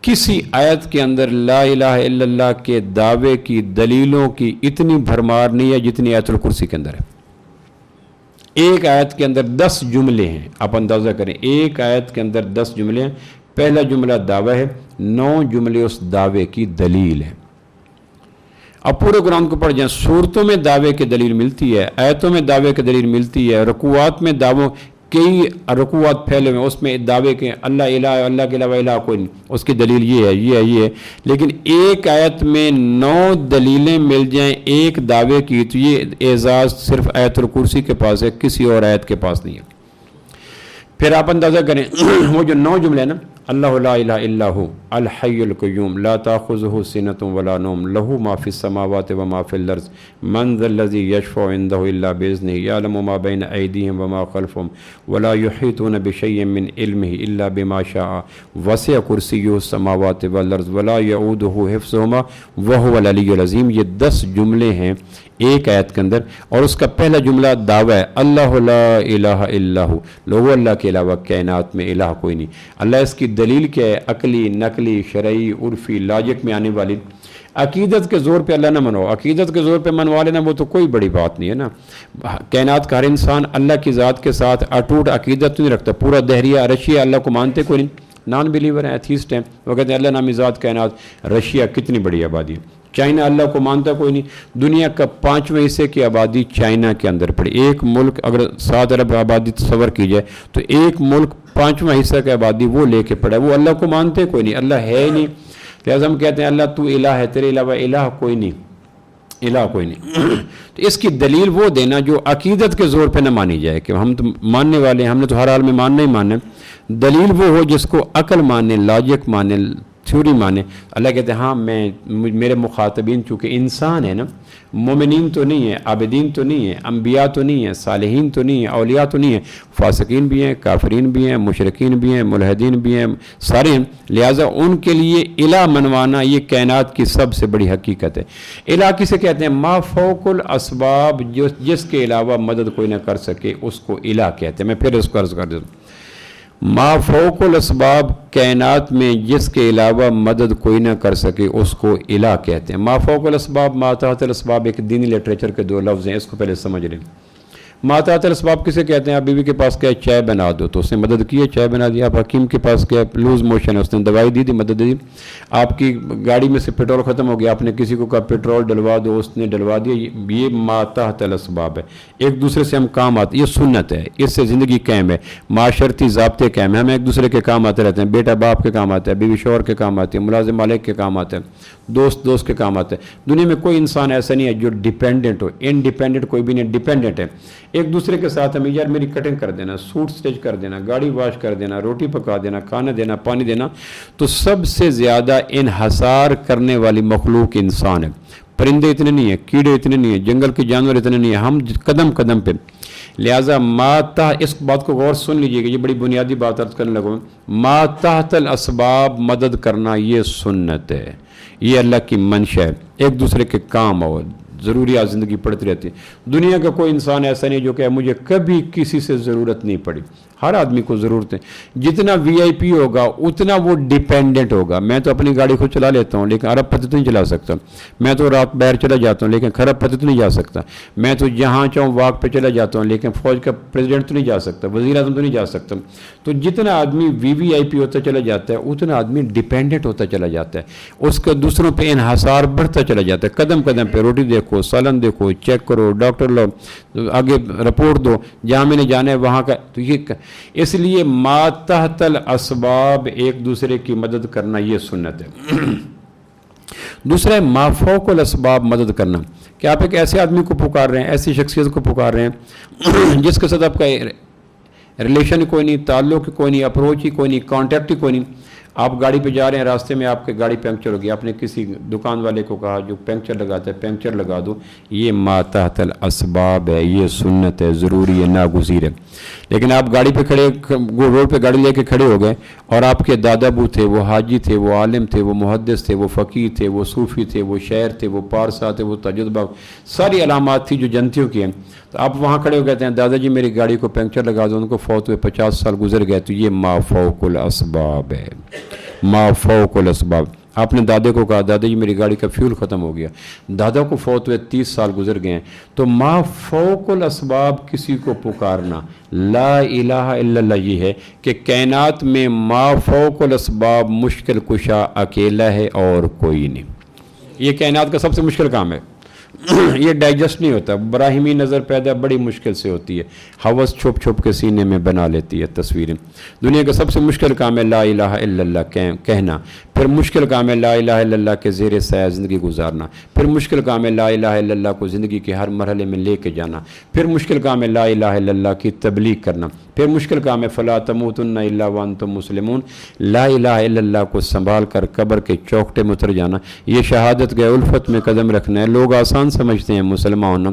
کسی آیت کے اندر لا الہ الا اللہ کے دعوے کی دلیلوں کی اتنی بھرمار نہیں ہے جتنی آیت الکرسی کے اندر ہے. ایک آیت کے اندر 10 جملے ہیں. آپ اندازہ کریں، ایک آیت کے اندر 10 جملے ہیں. پہلا جملہ دعویٰ ہے، 9 جملے اس دعوے کی دلیل ہے. اب پورے قرآن کو پڑھ جائیں، سورتوں میں دعوے کی دلیل ملتی ہے، آیتوں میں دعوے کی دلیل ملتی ہے، رکوعات میں دعووں، کئی رکوعات پھیلے ہوئے، اس میں دعوے کے اللہ الہ، اللہ کے علاوہ الہ کوئی نہیں، اس کی دلیل یہ ہے، یہ ہے، یہ ہے. لیکن ایک آیت میں 9 دلیلیں مل جائیں ایک دعوے کی، تو یہ اعزاز صرف آیت الکرسی کے پاس ہے، کسی اور آیت کے پاس نہیں ہے. پھر آپ اندازہ کریں وہ جو 9 جملے ہیں نا، اللہ لا الہ الا ہو الحی القیوم لا تاخذہ سنۃ ولا نوم لہ ما فی السماوات وما فی الارض من ذا الذی یشفع عندہ الا باذنہ یعلم ما بین ایدیہم وما خلفہم ولا یحیطون بشیء من علمہ الا بما شاء وسع کرسیہ السماوات والارض ولا یعودہ حفظہما وہو العلی العظیم. یہ 10 جملے ہیں ایک آیت کے اندر، اور اس کا پہلا جملہ دعویٰ ہے اللہ لا الہ الا ہو. لوگو اللہ کے علاوہ کائنات میں الہ کوئی نہیں. اللہ اس کی دلیل کیا ہے؟ عقلی، نقلی، شرعی، عرفی، لاجک میں آنے والی. عقیدت کے زور پہ اللہ نہ منو، عقیدت کے زور پہ منوا لینا وہ تو کوئی بڑی بات نہیں ہے نا. کائنات کا ہر انسان اللہ کی ذات کے ساتھ اٹوٹ عقیدت نہیں رکھتا. پورا دہریہ رشیا اللہ کو مانتے کوئی نہیں، نان بلیور ہیں، ایتھیسٹ ہیں، وہ کہتے ہیں اللہ نامی ذات کائنات. رشیا کتنی بڑی آبادی ہے. چائنا اللہ کو مانتا کوئی نہیں. دنیا کا 5واں حصے کی آبادی چائنا کے اندر پڑی. ایک ملک اگر 7 ارب آبادی تصور کی جائے تو ایک ملک 5واں حصہ کی آبادی وہ لے کے پڑا ہے. وہ اللہ کو مانتے کوئی نہیں، اللہ ہے ہی نہیں. لہٰذا ہم کہتے ہیں اللہ تو الہ ہے، تیرے علاوہ الہ کوئی نہیں، الہ کوئی نہیں. تو اس کی دلیل وہ دینا جو عقیدت کے زور پہ نہ مانی جائے کہ ہم تو ماننے والے ہیں، ہم نے تو ہر حال میں ماننا ہی ماننا. دلیل وہ ہو جس کو عقل مانے، لاجک مانے، تھیوری مانے. اللہ کہتے ہیں ہاں میرے مخاطبین چونکہ انسان ہے نا، مومنین تو نہیں ہیں، عابدین تو نہیں ہیں، انبیاء تو نہیں ہیں، صالحین تو نہیں ہیں، اولیاء تو نہیں ہیں، فاسقین بھی ہیں، کافرین بھی ہیں، مشرکین بھی ہیں، ملحدین بھی ہیں، سارے ہیں. لہٰذا ان کے لیے الہ منوانا یہ کائنات کی سب سے بڑی حقیقت ہے. الہ کسے کہتے ہیں؟ ما فوق الاسباب، جس کے علاوہ مدد کوئی نہ کر سکے اس کو الہ کہتے ہیں. میں پھر اس کو عرض کر دیتا ہوں، ما فوق الاسباب، کائنات میں جس کے علاوہ مدد کوئی نہ کر سکے اس کو الہ کہتے ہیں. ما فوق الاسباب، ما تحت الاسباب ایک دینی لٹریچر کے 2 لفظ ہیں، اس کو پہلے سمجھ لیں. ما تحت الاسباب کسے کہتے ہیں؟ آپ بیوی کے پاس گئے چائے بنا دو تو اس نے مدد کی ہے، چائے بنا دی. آپ حکیم کے پاس گئے، لوز موشن ہے، اس نے دوائی دی، مدد دی. آپ کی گاڑی میں سے پیٹرول ختم ہو گیا، آپ نے کسی کو کہا پیٹرول ڈلوا دو، اس نے ڈلوا دیا. یہ ما تحت الاسباب ہے. ایک دوسرے سے ہم کام آتے، یہ سنت ہے، اس سے زندگی قائم ہے، معاشرتی ضابطے قائم ہیں. ہم ایک دوسرے کے کام آتے رہتے ہیں. بیٹا باپ کے کام آتا ہے، بیوی شوہر کے کام آتے ہیں، ملازم مالک کے کام آتے ہیں، دوست کے کام آتے ہیں. دنیا میں کوئی انسان ایسا نہیں ہے جو ڈیپینڈنٹ ہو. انڈیپینڈنٹ کوئی بھی نہیں، ڈیپینڈنٹ ہے. ایک دوسرے کے ساتھ ہمیں یار میری کٹنگ کر دینا، سوٹ سٹچ کر دینا، گاڑی واش کر دینا، روٹی پکا دینا، کھانا دینا، پانی دینا. تو سب سے زیادہ انحصار کرنے والی مخلوق انسان ہے. پرندے اتنے نہیں ہیں، کیڑے اتنے نہیں ہیں، جنگل کے جانور اتنے نہیں ہیں، ہم قدم قدم پہ. لہٰذا ما تحت، اس بات کو غور سن لیجئے کہ یہ بڑی بنیادی بات عرض کرنے لگوں. ما تحت الاسباب مدد کرنا یہ سنت ہے، یہ اللہ کی منشا ہے. ایک دوسرے کے کام اور ضروریات زندگی پڑتی رہتی ہے. دنیا کا کوئی انسان ایسا نہیں جو کہ مجھے کبھی کسی سے ضرورت نہیں پڑی. ہر آدمی کو ضرورت ہے. جتنا VIP ہوگا اتنا وہ ڈیپینڈنٹ ہوگا. میں تو اپنی گاڑی خود چلا لیتا ہوں لیکن ارب پتی تو نہیں چلا سکتا. میں تو رات باہر چلا جاتا ہوں لیکن خراب پتی تو نہیں جا سکتا. میں تو جہاں چاہوں واک پہ چلا جاتا ہوں لیکن فوج کا پریزیڈنٹ تو نہیں جا سکتا, وزیر اعظم تو نہیں جا سکتا. تو جتنا آدمی VIP ہوتا چلا جاتا ہے اتنا آدمی ڈیپینڈنٹ ہوتا چلا جاتا ہے. اس کا دوسروں پہ انحصار بڑھتا چلا جاتا ہے. قدم قدم پہ روٹی دیکھو, سالن دیکھو, چیک کرو, ڈاکٹر لو, آگے رپورٹ دو, جہاں میں نے جانا ہے وہاں کا. تو یہ اس لیے ما تحت الاسباب ایک دوسرے کی مدد کرنا یہ سنت ہے. دوسرا ہے ما فوق الاسباب مدد کرنا, کہ آپ ایک ایسے آدمی کو پکار رہے ہیں, ایسی شخصیت کو پکار رہے ہیں جس کے ساتھ آپ کا ریلیشن کوئی نہیں, تعلق کوئی نہیں, اپروچ ہی کوئی نہیں, کانٹیکٹ ہی کوئی نہیں. آپ گاڑی پہ جا رہے ہیں, راستے میں آپ کی گاڑی پنکچر ہو گئی, آپ نے کسی دکان والے کو کہا جو پنکچر لگاتا ہے پنکچر لگا دو. یہ ما تحت الاسباب ہے, یہ سنت ہے, ضروری ہے, ناگزیر ہے. لیکن آپ گاڑی پہ کھڑے, روڈ پہ گاڑی لے کے کھڑے ہو گئے اور آپ کے دادا ابو تھے, وہ حاجی تھے, وہ عالم تھے, وہ محدث تھے, وہ فقیہ تھے, وہ صوفی تھے, وہ شاعر تھے, وہ پارسا تھے, وہ تجربہ, ساری علامات تھی جو جنتیوں کی ہیں. تو آپ وہاں کھڑے ہو کہتے ہیں دادا جی میری گاڑی کو پنکچر لگا دو, ان کو فوت ہوئے 50 سال گزر گئے. تو یہ ما فوق الاسباب ہے, ما فوق الاسباب. آپ نے دادے کو کہا دادا جی میری گاڑی کا فیول ختم ہو گیا, دادا کو فوت ہوئے 30 سال گزر گئے ہیں. تو ما فوق الاسباب کسی کو پکارنا, لا الہ الا اللہ, یہ ہے کہ کائنات میں ما فوق الاسباب مشکل کشا اکیلا ہے اور کوئی نہیں. یہ کائنات کا سب سے مشکل کام ہے. یہ ڈائجسٹ نہیں ہوتا, براہمی نظر پیدا بڑی مشکل سے ہوتی ہے, ہوس چھپ چھپ کے سینے میں بنا لیتی ہے تصویریں. دنیا کا سب سے مشکل کام ہے لا الہ الا اللہ کہنا, پھر مشکل کام ہے لا الہ الا اللہ کے زیر سایہ زندگی گزارنا, پھر مشکل کام ہے لا الہ الا اللہ کو زندگی کے ہر مرحلے میں لے کے جانا, پھر مشکل کام ہے لا الہ الا اللہ کی تبلیغ کرنا, پھر مشکل کام ہے فلا تموتن الا وانتم مسلمون, لا الہ الا اللہ کو سنبھال کر قبر کے چوکٹے میں اتر جانا. یہ شہادت کے الفت میں قدم رکھنا ہے. لوگ آسان سمجھتے ہیں مسلمان ہونا,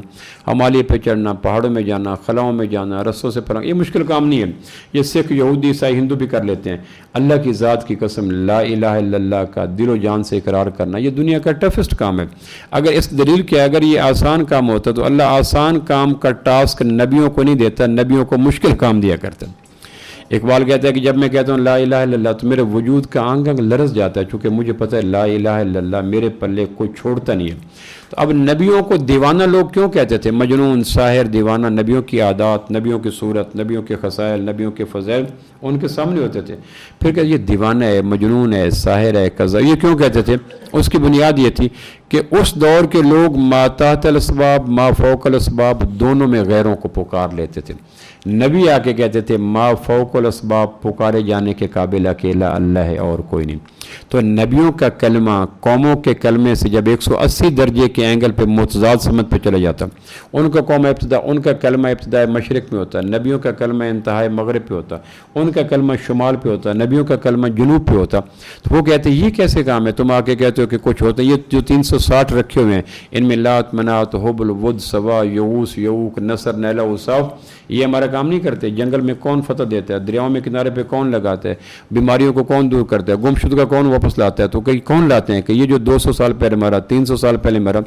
ہمالیہ پہ چڑھنا, پہاڑوں میں جانا, خلاؤں میں جانا, رسوں سے پرنگ, یہ مشکل کام نہیں ہے. یہ سکھ, یہودی, عیسائی, ہندو بھی کر لیتے ہیں. اللہ کی ذات کی قسم لا الہ الا اللہ کا دل و جان سے اقرار کرنا یہ دنیا کا ٹفسٹ کام ہے. اگر اس دلیل کے اگر یہ آسان کام ہوتا تو اللہ آسان کام کا ٹاسک نبیوں کو نہیں دیتا, نبیوں کو مشکل کام دیا کرتا. اقبال کہتا ہے کہ جب میں کہتا ہوں لا الہ الا اللہ تو میرے وجود کا آنگ آنگ لرز جاتا ہے, چونکہ مجھے پتہ ہے لا الہ الا اللہ میرے پلے کوئی چھوڑتا نہیں ہے. تو اب نبیوں کو دیوانہ لوگ کیوں کہتے تھے؟ مجنون, ساحر, دیوانہ. نبیوں کی عادات, نبیوں کی صورت, نبیوں کے خصائل, نبیوں کے فضائل ان کے سامنے ہوتے تھے. پھر کہ یہ دیوانہ ہے, مجنون ہے, ساحر ہے, قضا, یہ کیوں کہتے تھے؟ اس کی بنیاد یہ تھی کہ اس دور کے لوگ ما تحت الاسباب ما فوق الاسباب دونوں میں غیروں کو پکار لیتے تھے. نبی آ کے کہتے تھے ما فوق الاسباب پکارے جانے کے قابل اکیلا اللہ ہے اور کوئی نہیں. تو نبیوں کا کلمہ قوموں کے کلمے سے جب 180 درجے کے اینگل پہ متضاد سمت پہ چلا جاتا, ان کا قوم ابتدا, ان کا کلمہ ابتدائے مشرق میں ہوتا, نبیوں کا کلمہ انتہائی مغرب پہ ہوتا, ان کا کلمہ شمال پہ ہوتا, نبیوں کا کلمہ جنوب پہ ہوتا. تو وہ کہتے ہیں یہ کیسے کام ہے؟ تم آ کے کہتے ہو کہ کچھ ہوتا ہے. یہ جو 360 رکھے ہوئے ہیں ان میں لات, منات, حبل, ود, سوا, یعوس, یعوق, نصر, نیلا, وصاف, یہ ہمارا کام نہیں کرتے. جنگل میں کون فتح دیتا ہے؟ دریاؤں میں کنارے پہ کون لگاتا ہے؟ بیماریوں کو کون دور کرتا ہے؟ گمشدہ کون واپس لاتا ہے؟ تو کئی کون لاتے ہیں کہ یہ جو 200 سال پہلے مرا, 300 سال پہلے مرا.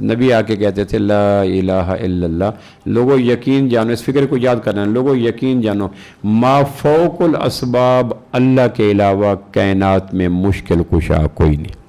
نبی آ کے کہتے تھے لا الہ الا اللہ. لوگوں یقین جانو, اس فکر کو یاد کرنا, لوگوں یقین جانو ما فوق الاسباب اللہ کے علاوہ کائنات میں مشکل کشا کوئی نہیں.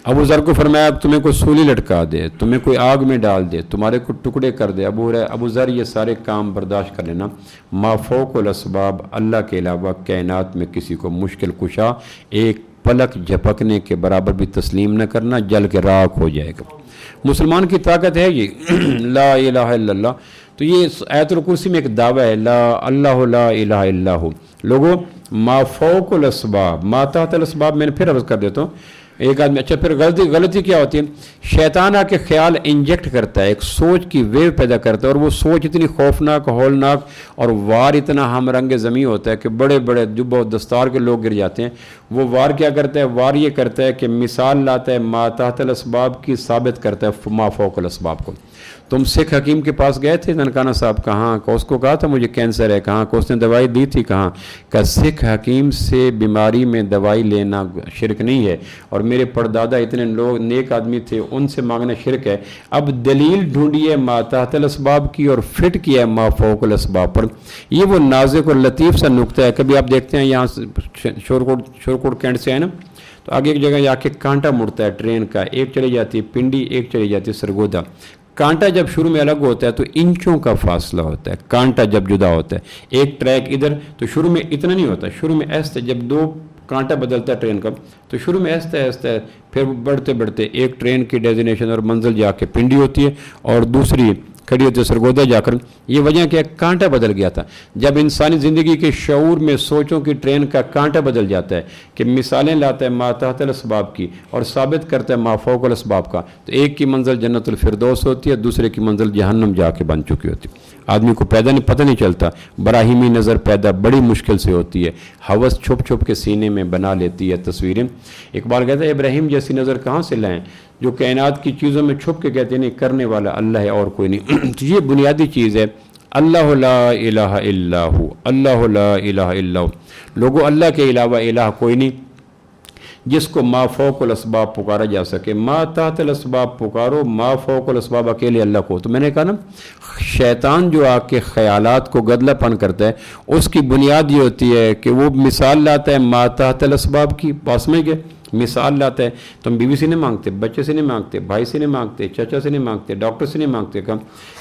ابو ذر کو فرمایا تمہیں کوئی سولی لٹکا دے, تمہیں کوئی آگ میں ڈال دے, تمہارے کو ٹکڑے کر دے, ابو ذر یہ سارے کام برداشت کر لینا. ما فوق الاسباب اللہ کے علاوہ کائنات میں کسی کو مشکل کشا ایک پلک جھپکنے کے برابر بھی تسلیم نہ کرنا, جل کے راکھ ہو جائے گا. مسلمان کی طاقت ہے یہ لا الہ الا اللہ. تو یہ آیت الکرسی میں ایک دعویٰ ہے لا اللہ لا الہ الا ہو. لوگوں ما فوق الاسباب ما تحت الاسباب, میں نے پھر عرض کر دیتا ہوں. ایک آدمی, اچھا پھر غلطی کیا ہوتی ہے؟ شیطان آ کے خیال انجیکٹ کرتا ہے, ایک سوچ کی ویو پیدا کرتا ہے, اور وہ سوچ اتنی خوفناک, ہولناک اور وار اتنا ہم رنگ زمیں ہوتا ہے کہ بڑے بڑے جب و دستار کے لوگ گر جاتے ہیں. وہ وار کیا کرتا ہے؟ وار یہ کرتا ہے کہ مثال لاتا ہے ما تحت الاسباب کی, ثابت کرتا ہے ما فوق الاسباب کو. تم سکھ حکیم کے پاس گئے تھے ننکانہ صاحب, کہاں کہ اس کو کہا تھا مجھے کینسر ہے, کہاں کہ اس نے دوائی دی تھی, کہاں کہ سکھ حکیم سے بیماری میں دوائی لینا شرک نہیں ہے, اور میرے پردادا اتنے لوگ نیک آدمی تھے، ان سے مانگنا شرک ہے۔ اب دلیل ڈھونڈی ہے ما تحت الاسباب کی اور فٹ کیا ہے ما فوق الاسباب پر۔ یہ وہ نازک اور لطیف سا نقطہ ہے۔ کبھی آپ دیکھتے ہیں یہاں شورکوٹ کینٹ سے ہے نا، تو آگے ایک جگہ جا کے کانٹا مڑتا ہے ٹرین کا، ایک چلی جاتی ہے پنڈی، ایک چلی جاتی ہے سرگودا۔ کانٹا جب شروع میں الگ ہوتا ہے تو انچوں کا فاصلہ ہوتا ہے، کانٹا جب جدا ہوتا ہے ایک ٹریک ادھر تو شروع میں اتنا نہیں ہوتا، شروع میں ایسے جب دو کانٹا بدلتا ہے ٹرین کا تو شروع میں ایسے ایسے پھر بڑھتے بڑھتے ایک ٹرین کی ڈیزینیشن اور منزل جا کے پنڈی ہوتی ہے اور دوسری کھڑی ہوتی ہے سرگودا جا کر۔ یہ وجہ کہ کانٹا بدل گیا تھا۔ جب انسانی زندگی کے شعور میں سوچوں کی ٹرین کا کانٹا بدل جاتا ہے کہ مثالیں لاتا ہے ما تحت الاسباب کی اور ثابت کرتا ہے ما فوق الاسباب کا، تو ایک کی منزل جنت الفردوس ہوتی ہے، دوسرے کی منزل جہنم جا کے بن چکی ہوتی ہے۔ آدمی کو پتہ نہیں چلتا، براہیمی نظر پیدا بڑی مشکل سے ہوتی ہے، ہوس چھپ چھپ کے سینے میں بنا لیتی ہے تصویریں۔ اقبال کہتا ہے ابراہیم جیسی نظر کہاں سے لائیں، جو کائنات کی چیزوں میں چھپ کے کہتے ہیں نہیں کرنے والا اللہ ہے اور کوئی نہیں۔ تو یہ بنیادی چیز ہے، اللہ لا الہ الا ہو، اللہ لا الہ الا ہو۔ لوگوں اللہ کے علاوہ الہ کوئی نہیں جس کو ما فوق الاسباب پکارا جا سکے۔ ما تحت الاسباب پکارو، ما فوق الاسباب اکیلے اللہ کو۔ تو میں نے کہا نا، شیطان جو آ کے خیالات کو گدلا پن کرتا ہے، اس کی بنیاد یہ ہوتی ہے کہ وہ مثال لاتا ہے ما تحت الاسباب کی، پاس میں گئے مثال لاتا ہے۔ تم بیوی سے نہیں مانگتے، بچے سے نہیں مانگتے، بھائی سے نہیں مانگتے، چچا سے نہیں مانگتے، ڈاکٹر سے نہیں مانگتے،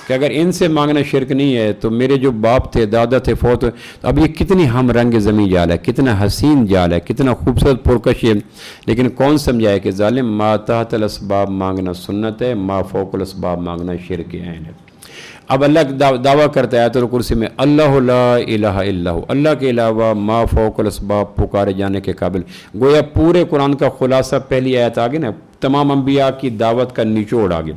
کہ اگر ان سے مانگنا شرک نہیں ہے تو میرے جو باپ تھے، دادا تھے، فوت ہوئے، تو اب یہ کتنی ہم رنگ زمیں جال ہے، کتنا حسین جال ہے، کتنا خوبصورت پرکش ہے۔ لیکن کون سمجھائے کہ ظالم ما تحت الاسباب مانگنا سنت ہے، ما فوق الاسباب مانگنا شرک عین ہے۔ اب اللہ دعویٰ کرتا ہے آیت الکرسی میں، اللہ لا الہ الا ہو، اللہ کے علاوہ ما فوق الاسباب پکارے جانے کے قابل۔ گویا پورے قرآن کا خلاصہ پہلی آیت آگے نا، تمام انبیاء کی دعوت کا نچوڑ آگے۔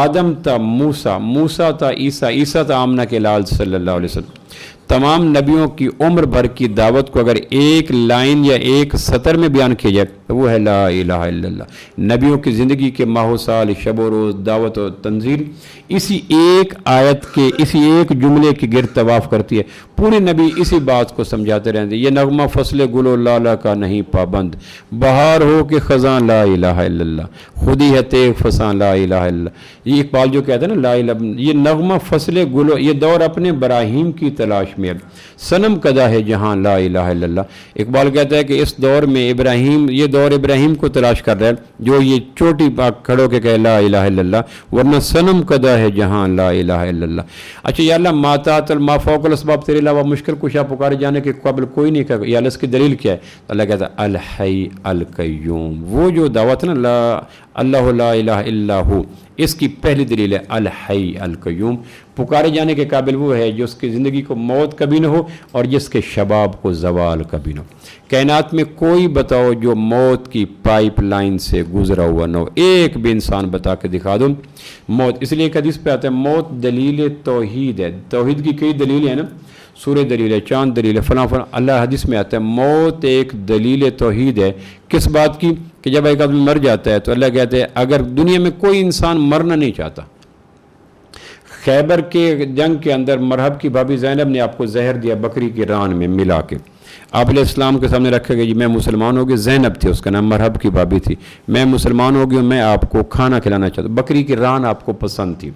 آدم تا موسیٰ، موسیٰ تا عیسیٰ، عیسیٰ تا آمنہ کے لال صلی اللہ علیہ وسلم۔ تمام نبیوں کی عمر بھر کی دعوت کو اگر ایک لائن یا ایک سطر میں بیان کیا جائے تو وہ ہے لا الہ الا اللہ۔ نبیوں کی زندگی کے ماہ و سال، شب و روز، دعوت و تنزیل اسی ایک آیت کے، اسی ایک جملے کی گرد طواف کرتی ہے۔ پورے نبی اسی بات کو سمجھاتے رہتے ہیں، یہ نغمہ فصل گل و لالا کا نہیں پابند، بہار ہو کہ خزاں لا الہ الا اللہ، خودی ہے تیغ فساں لا الہ الا اللہ۔ یہ اقبال جو کہتا ہے نا لا الہ، یہ نغمہ فصل گل، یہ دور اپنے براہیم کی تلاش میں، صنم کدا ہے جہاں لا الہ الا اللہ۔ اقبال کہتا ہے کہ اس دور میں ابراہیم، یہ دور ابراہیم کو تلاش کر رہا ہے جو یہ چوٹی پاک کھڑو کے کہے لا الہ الا اللہ، ورنہ صنم کدا ہے جہاں لا الہ الا اللہ۔ اچھا یا اللہ ما تحت ما فوق الاسباب تیرے علاوہ مشکل کشا پکارے جانے کے قابل کوئی نہیں کہ یا اللہ اس کی دلیل کیا ہے؟ اللہ کہتا ہے الحی القیوم، وہ جو دعوت نا لا اللہ لا الہ الا ہو، اس کی پہلی دلیل ہے الحی القیوم، پکارے جانے کے قابل وہ ہے جو اس کی زندگی کو موت کبھی نہ ہو اور جس کے شباب کو زوال کبھی نہ ہو۔ کائنات میں کوئی بتاؤ جو موت کی پائپ لائن سے گزرا ہوا نہ ہو، ایک بھی انسان بتا کے دکھا دو موت۔ اس لیے ایک حدیث پہ آتا ہے موت دلیل توحید ہے، توحید کی کئی دلیلیں ہیں نا، سورہ دلیل ہے، چاند دلیل ہے، فلاں فلاں، اللہ حدیث میں آتا ہے موت ایک دلیل توحید ہے۔ کس بات کی؟ کہ جب ایک آدمی مر جاتا ہے تو اللہ کہتے ہیں اگر دنیا میں کوئی انسان مرنا نہیں چاہتا، خیبر کے جنگ کے اندر مرحب کی بھابی زینب نے آپ کو زہر دیا بکری کی ران میں ملا کے، آپ علیہ السلام کے سامنے رکھے گئے، جی میں مسلمان ہو گئی، زینب تھی اس کا نام، مرحب کی بھابی تھی، میں مسلمان ہو گئی ہوں، میں آپ کو کھانا کھلانا چاہتا ہوں۔ بکری کی ران آپ کو پسند تھی،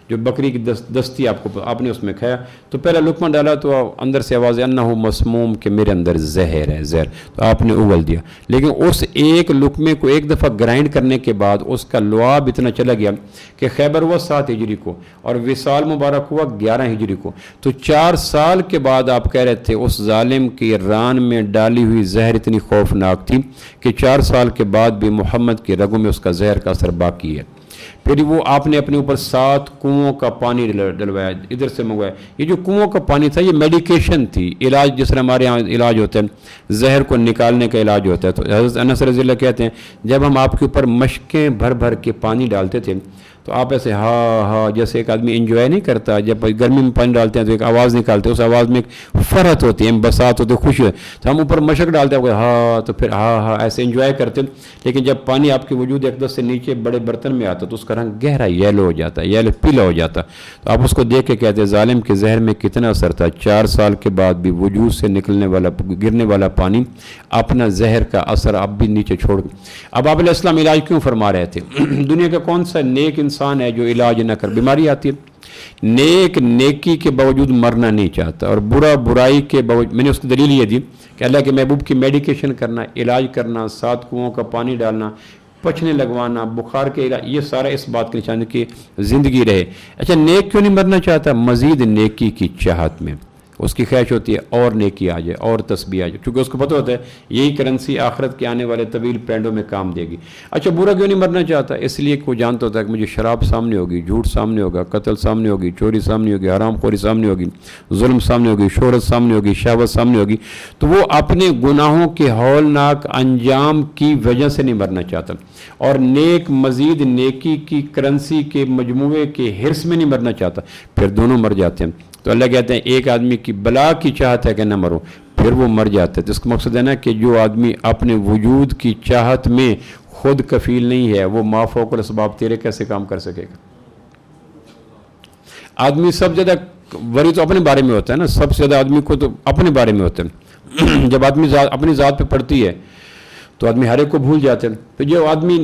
جو بکری کی دستی آپ نے اس میں کھایا تو پہلا لقمہ ڈالا تو اندر سے آواز انہ مسموم کہ میرے اندر زہر ہے، زہر، تو آپ نے اگل دیا۔ لیکن اس ایک لقمے کو ایک دفعہ گرائنڈ کرنے کے بعد اس کا لعاب اتنا چلا گیا کہ خیبر ہوا 7 ہجری کو اور وصال مبارک ہوا 11 ہجری کو، تو 4 سال کے بعد آپ کہہ رہے تھے اس ظالم کی ران میں ڈالی ہوئی زہر اتنی خوفناک تھی کہ 4 سال کے بعد بھی محمد کی رگوں میں اس کا زہر کا اثر باقی ہے۔ پھر وہ آپ نے اپنے اوپر 7 کنوؤں کا پانی ڈلوایا، ادھر سے منگوایا۔ یہ جو کنوؤں کا پانی تھا یہ میڈیکیشن تھی، علاج، جس طرح ہمارے یہاں علاج ہوتا ہے زہر کو نکالنے کا علاج ہوتا ہے۔ تو حضرت انس رضی اللہ کہتے ہیں جب ہم آپ کے اوپر مشکیں بھر بھر کے پانی ڈالتے تھے تو آپ ایسے ہاں ہاں جیسے ایک آدمی انجوائے نہیں کرتا، جب گرمی میں پانی ڈالتے ہیں تو ایک آواز نکالتے ہیں، اس آواز میں ایک فرحت ہوتی ہے، بساط ہوتی ہے، خوشی ہوتی ہے، تو ہم اوپر مشق ڈالتے ہیں ہاں تو پھر ہاں ہاں ایسے انجوائے کرتے ہیں، لیکن جب پانی آپ کے وجود اقدس سے نیچے بڑے برتن میں آتا تو اس کا رنگ گہرا یلو ہو جاتا ہے، یلو پیلا ہو جاتا، تو آپ اس کو دیکھ کے کہتے ہیں ظالم کے زہر میں کتنا اثر تھا، 4 سال کے بعد بھی وجود سے نکلنے والا گرنے والا پانی اپنا زہر کا اثر اب بھی نیچے چھوڑ۔ اب آپ علیہ السلام علاج کیوں فرما رہے تھے؟ دنیا کا کون سا نیک انسان ہے جو علاج نہ کر؟ بیماری آتی ہے، نیک نیکی کے باوجود مرنا نہیں چاہتا، اور برا برائی کے باوجود، میں نے اس کی دلیل یہ دی کہ اللہ کے محبوب کی میڈیکیشن کرنا، علاج کرنا، 7 کنوؤں کا پانی ڈالنا، پچھنے لگوانا، بخار کے علاج، یہ سارا اس بات کے نشان کہ زندگی رہے۔ اچھا نیک کیوں نہیں مرنا چاہتا؟ مزید نیکی کی چاہت میں اس کی خواہش ہوتی ہے اور نیکی آ جائے اور تسبیح آ جائے، کیونکہ اس کو پتہ ہوتا ہے یہی کرنسی آخرت کے آنے والے طویل پینڈوں میں کام دے گی۔ اچھا برا کیوں نہیں مرنا چاہتا؟ اس لیے کہ وہ جانتا ہوتا ہے کہ مجھے شراب سامنے ہوگی، جھوٹ سامنے ہوگا، قتل سامنے ہوگی، چوری سامنے ہوگی، حرام خوری سامنے ہوگی، ظلم سامنے ہوگی، شہرت سامنے ہوگی، شہوت سامنے ہوگی، تو وہ اپنے گناہوں کے ہولناک انجام کی وجہ سے نہیں مرنا چاہتا، اور نیک مزید نیکی کی کرنسی کے مجموعے کے حرص میں نہیں مرنا چاہتا، پھر دونوں مر جاتے ہیں۔ تو اللہ کہتے ہیں ایک آدمی کی بلا کی چاہت ہے کہ نہ مرو، پھر وہ مر جاتا ہے، تو اس کا مقصد ہے نا کہ جو آدمی اپنے وجود کی چاہت میں خود کفیل نہیں ہے، وہ ما فوق الاسباب تیرے کیسے کام کر سکے گا؟ آدمی سب زیادہ وری تو اپنے بارے میں ہوتا ہے نا، سب سے زیادہ آدمی کو تو اپنے بارے میں ہوتا ہے۔ جب آدمی اپنی ذات پہ پڑتی ہے تو آدمی ہر ایک کو بھول جاتے ہیں، تو جو آدمی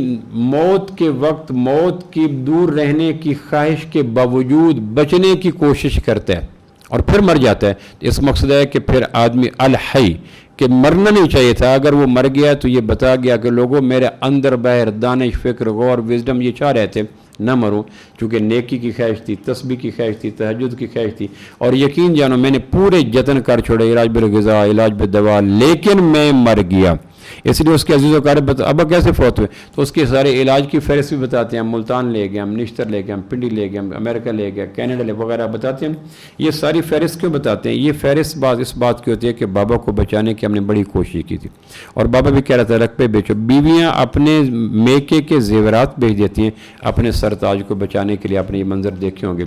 موت کے وقت موت کی دور رہنے کی خواہش کے باوجود بچنے کی کوشش کرتا ہے اور پھر مر جاتا ہے، اس مقصد ہے کہ پھر آدمی الحی کہ مرنا نہیں چاہیے تھا، اگر وہ مر گیا تو یہ بتا گیا کہ لوگوں میرے اندر باہر دانش، فکر، غور، وزڈم یہ چاہ رہے تھے نہ مروں، چونکہ نیکی کی خواہش تھی، تسبیح کی خواہش تھی، تہجد کی خواہش تھی، اور یقین جانو میں نے پورے جتن کر چھوڑے، علاج بالغذا، علاج بالدوا، لیکن میں مر گیا۔ اس لیے اس کے عزیز و اقارب ابا کیسے فوت ہوئے، تو اس کے سارے علاج کی فہرست بھی بتاتے ہیں، ہم ملتان لے گئے، ہم نشتر لے گئے، ہم پنڈی لے گئے، ہم امریکہ لے گئے، کینیڈا لے وغیرہ بتاتے ہیں۔ یہ ساری فہرست کیوں بتاتے ہیں؟ یہ فہرست اس بات کی ہوتی ہے کہ بابا کو بچانے کی ہم نے بڑی کوشش کی تھی، اور بابا بھی کہہ رہا تھا رقبے بیچو، بیویاں اپنے میکے کے زیورات بیچ دیتی ہیں اپنے سرتاج کو بچانے کے لیے، اپنے یہ منظر دیکھے ہوں گے،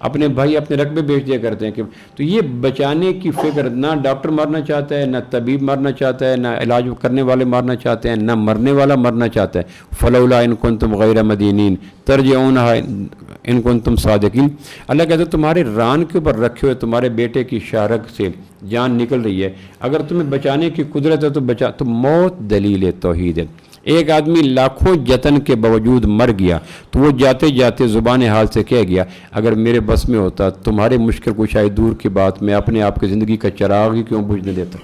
اپنے بھائی اپنے رقبے بیچ دیا کرتے ہیں کہ تو یہ بچانے کی فکر نہ ڈاکٹر مارنا چاہتا ہے، نہ طبیب مارنا چاہتا ہے، نہ علاج کرنے والے مارنا چاہتے ہیں، نہ مرنے والا مرنا چاہتا ہے۔ فلولا ان کنتم غیر مدینین ترجعونہا ان کنتم صادقین، اللہ کہتا ہے تمہارے ران کے اوپر رکھے ہوئے تمہارے بیٹے کی شارک سے جان نکل رہی ہے، اگر تمہیں بچانے کی قدرت ہے تو بچا، تو موت دلیل توحید ہے۔ ایک آدمی لاکھوں جتن کے باوجود مر گیا تو وہ جاتے جاتے زبان حال سے کہہ گیا اگر میرے بس میں ہوتا تمہارے مشکل کشائی دور کی بات میں اپنے آپ کی زندگی کا چراغ ہی کیوں بجھنے دیتا۔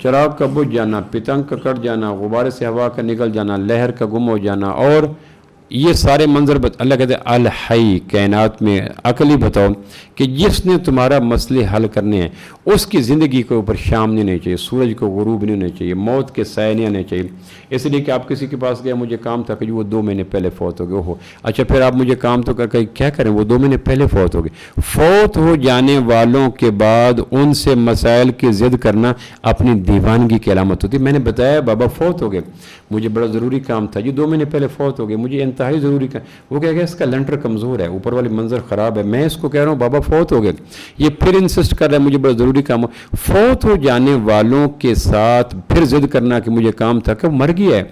چراغ کا بجھ جانا، پتنگ کا کٹ جانا، غبارے سے ہوا کا نکل جانا، لہر کا گم ہو جانا، اور یہ سارے منظر اللہ کہتے ہیں الحی، کائنات میں عقلی بتاؤ کہ جس نے تمہارا مسئلے حل کرنے ہیں اس کی زندگی کے اوپر شام نہیں ہونی چاہیے، سورج کو غروب نہیں ہونا چاہیے، موت کے سائے نہیں ہونے چاہیے۔ اس لیے کہ آپ کسی کے پاس گئے مجھے کام تھا کہ وہ 2 مہینے پہلے فوت ہو گئے، ہو اچھا پھر آپ مجھے کام تو کر کیا کریں، وہ 2 مہینے پہلے فوت ہو گئے۔ فوت ہو جانے والوں کے بعد ان سے مسائل کی ضد کرنا اپنی دیوانگی کی علامت ہوتی ہے۔ میں نے بتایا بابا فوت ہو گئے، مجھے بڑا ضروری کام تھا، یہ 2 مہینے پہلے فوت ہو گئے، مجھے انتہائی ضروری کام، وہ کہہ گیا اس کا لنٹر کمزور ہے، اوپر والی منظر خراب ہے، میں اس کو کہہ رہا ہوں بابا فوت ہو گئے، یہ پھر انسسٹ کر رہا ہے مجھے بڑا ضروری کام ہو۔ فوت ہو جانے والوں کے ساتھ پھر ضد کرنا کہ مجھے کام تھا، کہ مر گیا ہے۔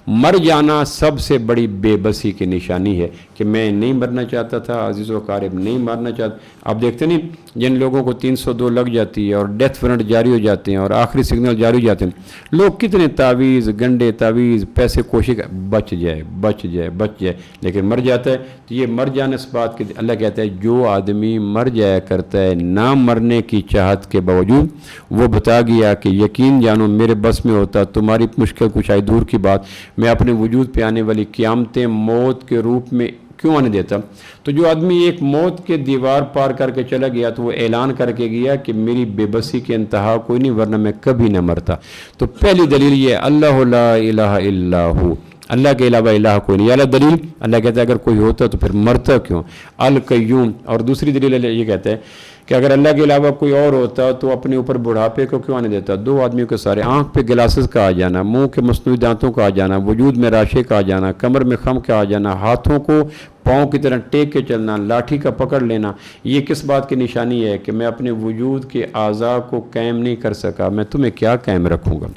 مر جانا سب سے بڑی بے بسی کی نشانی ہے کہ میں نہیں مرنا چاہتا تھا، عزیز و اقارب نہیں مرنا چاہتا۔ آپ دیکھتے نہیں جن لوگوں کو 302 لگ جاتی ہے اور ڈیتھ وارنٹ جاری ہو جاتے ہیں اور آخری سگنل جاری ہو جاتے ہیں، لوگ کتنے تعویذ گنڈے تعویذ پیسے کوشش بچ جائے بچ جائے بچ جائے، لیکن مر جاتا ہے۔ تو یہ مر جانے اس بات کے اللہ کہتا ہے جو آدمی مر جایا کرتا ہے نہ مرنے کی چاہت کے باوجود، وہ بتا گیا کہ یقین جانو میرے بس میں ہوتا تمہاری مشکل کشائی دور کی بات میں اپنے وجود پہ آنے والی قیامتیں موت کے روپ میں کیوں آنے دیتا۔ تو جو آدمی ایک موت کے دیوار پار کر کے چلا گیا تو وہ اعلان کر کے گیا کہ میری بے بسی کے انتہا کوئی نہیں ورنہ میں کبھی نہ مرتا۔ تو پہلی دلیل یہ اللہ لا الہ الا ہو، اللہ کے علاوہ الہ کوئی نہیں۔ اعلیٰ دلیل اللہ کہتا ہے اگر کوئی ہوتا تو پھر مرتا کیوں، القیوم۔ اور دوسری دلیل اللہ یہ کہتا ہے کہ اگر اللہ کے علاوہ کوئی اور ہوتا تو اپنے اوپر بڑھاپے کو کیوں آنے دیتا۔ 2 آدمیوں کے سارے آنکھ پہ گلاسز کا آ جانا، منہ کے مصنوعی دانتوں کا آ جانا، وجود میں راشے کا آ جانا، کمر میں خم کا آ جانا، ہاتھوں کو پاؤں کی طرح ٹیک کے چلنا، لاٹھی کا پکڑ لینا، یہ کس بات کی نشانی ہے کہ میں اپنے وجود کے اعضاء کو قائم نہیں کر سکا، میں تمہیں کیا قائم رکھوں گا؟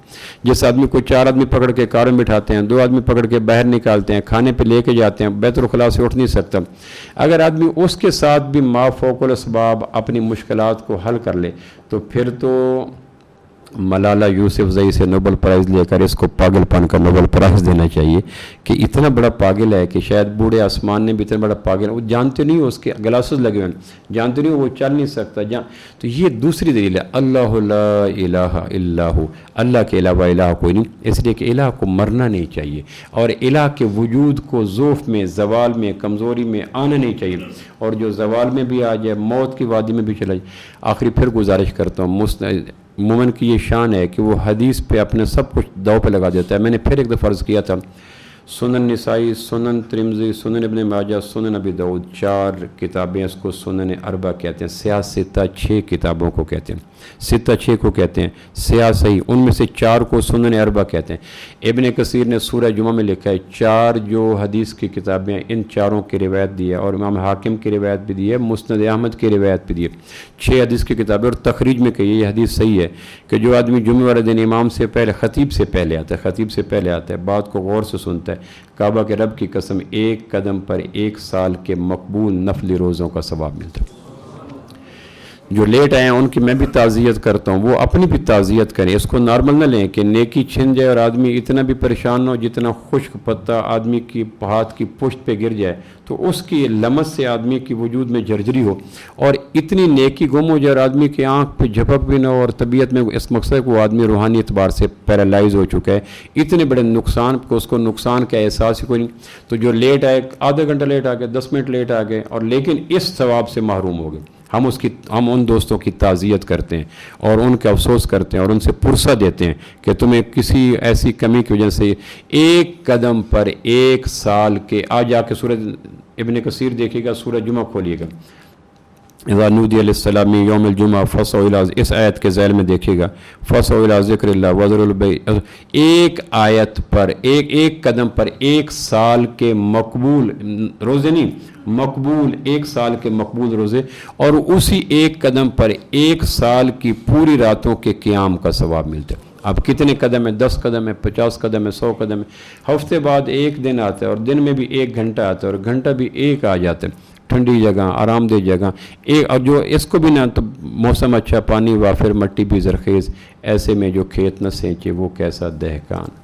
جس آدمی کو 4 آدمی پکڑ کے کار میں بٹھاتے ہیں، 2 آدمی پکڑ کے باہر نکالتے ہیں، کھانے پہ لے کے جاتے ہیں، بیت الخلاء سے اٹھ نہیں سکتا، اگر آدمی اس کے ساتھ بھی ما فوق الاسباب اپنی مشکلات کو حل کر لے تو پھر تو ملالہ یوسف زئی سے نوبل پرائز لے کر اس کو پاگل پن کا نوبل پرائز دینا چاہیے کہ اتنا بڑا پاگل ہے کہ شاید بوڑھے آسمان نے بھی اتنا بڑا پاگل ہے، وہ جانتے نہیں اس کے گلاسز لگے ہوئے ہیں، جانتے نہیں وہ چل نہیں سکتا تو یہ دوسری دلیل ہے اللہ لا الہ الا ہو، اللہ کے علاوہ الہ کوئی نہیں، اس لیے کہ الہ کو مرنا نہیں چاہیے اور الہ کے وجود کو ضعف میں، زوال میں، کمزوری میں آنا نہیں چاہیے، اور جو زوال میں بھی آ جائے، موت کی وادی میں بھی چلا جائے۔ آخری پھر گزارش کرتا ہوں، مومن کی یہ شان ہے کہ وہ حدیث پہ اپنے سب کچھ داؤ پہ لگا دیتا ہے۔ میں نے پھر ایک دفعہ عرض کیا تھا، سنن نسائی، سنن ترمذی، سنن ابن ماجہ، سنن ابی داؤد، 4 کتابیں اس کو سنن اربع کہتے ہیں، سیاہ ستہ 6 کتابوں کو کہتے ہیں، ستہ 6 کو کہتے ہیں، سیاہ صحیح ان میں سے 4 کو سنن اربع کہتے ہیں۔ ابن کثیر نے سورہ جمعہ میں لکھا ہے 4 جو حدیث کی کتابیں ہیں ان 4 کی روایت دی ہے، اور امام حاکم کی روایت بھی دی ہے، مسند احمد کی روایت بھی دی ہے، 6 حدیث کی کتابیں، اور تخریج میں کہ یہ حدیث صحیح ہے کہ جو آدمی جمعہ والے دن امام سے پہلے، خطیب سے پہلے آتا ہے، خطیب سے پہلے آتا ہے، بات کو غور سے سنتا ہے، کعبہ کے رب کی قسم 1 قدم پر 1 سال کے مقبول نفلی روزوں کا ثواب ملتا ہے۔ جو لیٹ آئے ہیں ان کی میں بھی تعزیت کرتا ہوں، وہ اپنی بھی تعزیت کریں، اس کو نارمل نہ لیں کہ نیکی چھن جائے اور آدمی اتنا بھی پریشان ہو، جتنا خشک پتہ آدمی کی ہاتھ کی پشت پہ گر جائے تو اس کی لمس سے آدمی کی وجود میں جرجری ہو، اور اتنی نیکی گم ہو جائے اور آدمی کی آنکھ پہ جھپک بھی نہ ہو، اور طبیعت میں اس مقصد کو آدمی روحانی اعتبار سے پیرالائز ہو چکا ہے، اتنے بڑے نقصان کو اس کو نقصان کا احساس ہی کوئی نہیں، تو جو لیٹ آئے، آدھا گھنٹہ لیٹ آ گئے، 10 منٹ لیٹ آ گئے، اور لیکن اس ثواب سے محروم ہو گئے، ہم ان دوستوں کی تعزیت کرتے ہیں اور ان کے افسوس کرتے ہیں اور ان سے پرسہ دیتے ہیں کہ تمہیں کسی ایسی کمی کی وجہ سے 1 قدم پر 1 سال کے، آج جا کے سورہ ابن کثیر دیکھے گا، سورہ جمعہ کھولیے گا، اذا نودی للصلاۃ یوم الجمعہ فاسعوا الی، اس آیت کے ذیل میں دیکھیے گا، فاسعوا الی ذکر اللہ وذروا البیع، ایک آیت پر ایک قدم پر 1 سال کے مقبول روزے نہیں، مقبول 1 سال کے مقبول روزے، اور اسی 1 قدم پر 1 سال کی پوری راتوں کے قیام کا ثواب ملتا ہے۔ اب کتنے قدم ہے؟ 10 قدم ہے، 50 قدم ہے، 100 قدم ہے، ہفتے بعد 1 دن آتا ہے، اور دن میں بھی 1 گھنٹہ آتا ہے، اور گھنٹہ بھی 1 آ جاتا ہے، ٹھنڈی جگہ، آرام دہ جگہ، اور جو اس کو بھی نہ تو موسم اچھا، پانی وافر، مٹی بھی زرخیز، ایسے میں جو کھیت نہ سینچے وہ کیسا دہقان۔